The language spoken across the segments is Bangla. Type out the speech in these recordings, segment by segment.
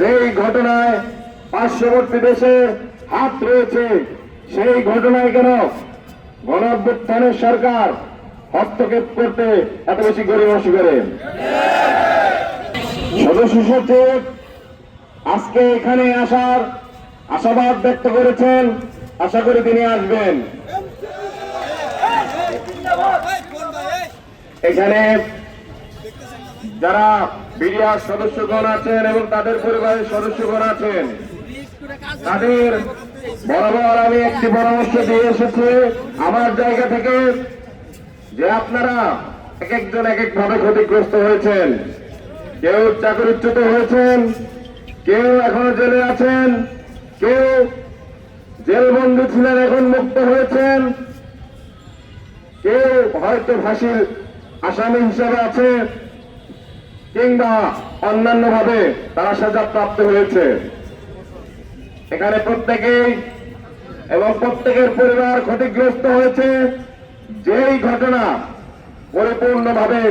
যেই ঘটনায় পার্শ্ববর্তী দেশে হাত রয়েছে, সেই ঘটনায় কেন গণঅভ্যুত্থানের সরকার হস্তক্ষেপ করতে এত বেশি গড়িমসি করে? সদস্য সচিব আজকে এখানে আসার আশাবাদ ব্যক্ত করেছেন, আশা করি তিনি আসবেন। এখানে যারা বিডিআর সদস্যগণ আছেন এবং তাদের পরিবারের সদস্যগণ আছেন, তাদের বরাবর আমি একটি পরামর্শ দিয়ে এসেছি আমার জায়গা থেকে, যে আপনারা এক একজন এক এক ভাবে ক্ষতিগ্রস্ত হয়েছেন। কেউ চাকরিচ্যুত হয়েছেন, কেউ এখনো জেলে আছেন, কেউ জেলবন্দী ছিলেন এখন মুক্ত হয়েছেন, কেউ হয়তো ফাঁসির আসামি হিসেবে আছে, কিংবা অন্যান্য ভাবে তারা সাজা প্রাপ্ত হয়েছে। এখানে প্রত্যেকেই এবং প্রত্যেকের পরিবার ক্ষতিগ্রস্ত হয়েছে। যেই ঘটনা পরিপূর্ণভাবে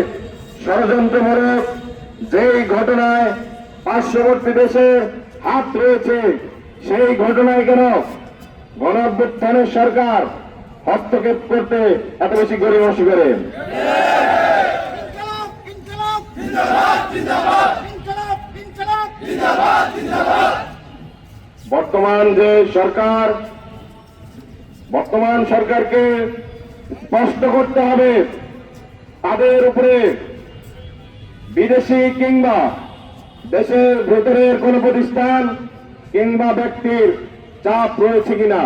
ষড়যন্ত্রমূলক, যেই ঘটনায় পার্শ্ববর্তী দেশে হাত রয়েছে, সেই ঘটনায় কেন গণঅভ্যুত্থানের সরকার হস্তক্ষেপ করতে এত বেশি গড়িমসি করে? বর্তমান সরকারকে স্পষ্ট করতে হবে তাদের উপরে বিদেশি কিংবা দেশের ভেতরের কোন প্রতিষ্ঠান কিংবা ব্যক্তির চাপ রয়েছে কিনা।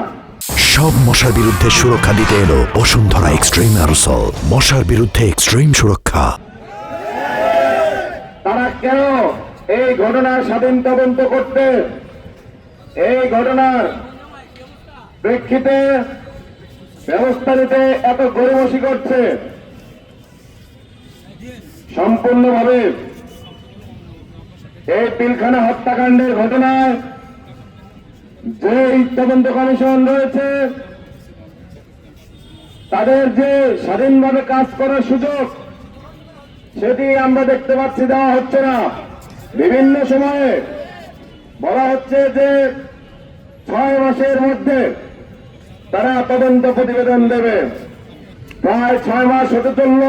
সব মশার বিরুদ্ধে সুরক্ষা দিতে এলো বসুন্ধরা এক্সট্রিম অ্যারোসল। মশার বিরুদ্ধে এক্সট্রিম সুরক্ষা। তারা কেন এই ঘটনার স্বাধীন তদন্ত করতে, এই ঘটনার প্রেক্ষিতে ব্যবস্থা নিতে এত গড়িমসি করছে? সম্পূর্ণভাবে এই পিলখানা হত্যাকাণ্ডের ঘটনায় যে তদন্ত কমিশন রয়েছে, তাদের যে স্বাধীনভাবে কাজ করার সুযোগ, সেটি আমরা দেখতে পাচ্ছি দেওয়া হচ্ছে না। বিভিন্ন সময়ে বলা হচ্ছে যে 6 মাসের মধ্যে তারা তদন্ত প্রতিবেদন দেবে। প্রায় 6 মাস হতে চলল।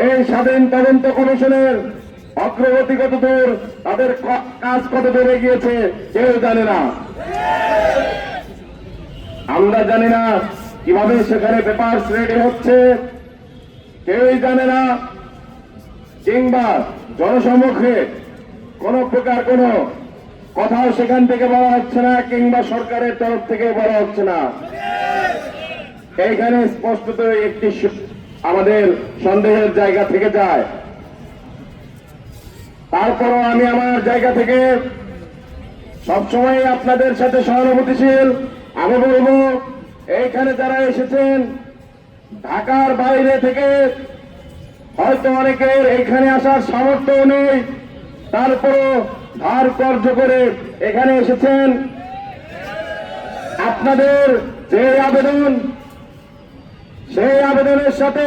এই স্বাধীন তদন্ত কমিশনের অগ্রগতি কতদূর, তাদের কাজ কতদূর এগিয়েছে কেউ জানে না। আমরা জানি না কিভাবে সেখানে পেপারস রেডি হচ্ছে, কেউই জানে না, কিংবা জনসম্মুখে কোন প্রকার কোন কথাও সেখান থেকে বলা হচ্ছে না, কিংবা সরকারের তরফ থেকে বলা হচ্ছে না। এইখানে স্পষ্টত একটি আমাদের সন্দেহের জায়গা থেকে যায়। তারপরও আমি আমার জায়গা থেকে সবসময় আপনাদের সাথে সহানুভূতিশীল। আমি বলবো, এইখানে যারা এসেছেন ঢাকার বাইরে থেকে, হয়তো অনেকের এখানে আসার সামর্থ্য নেই, তারপরও ধার কর্জ করে এখানে এসেছেন। আপনাদের যে আবেদন, সেই আবেদনের সাথে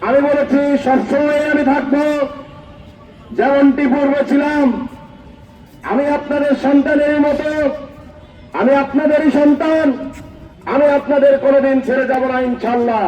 আমি বলেছি সবসময় আমি থাকবো, যেমনটি পূর্বে ছিলাম। আমি আপনাদের সন্তানের মতো, আমি আপনাদেরই সন্তান, আমি আপনাদের কোনোদিন ছেড়ে যাব না ইনশাআল্লাহ।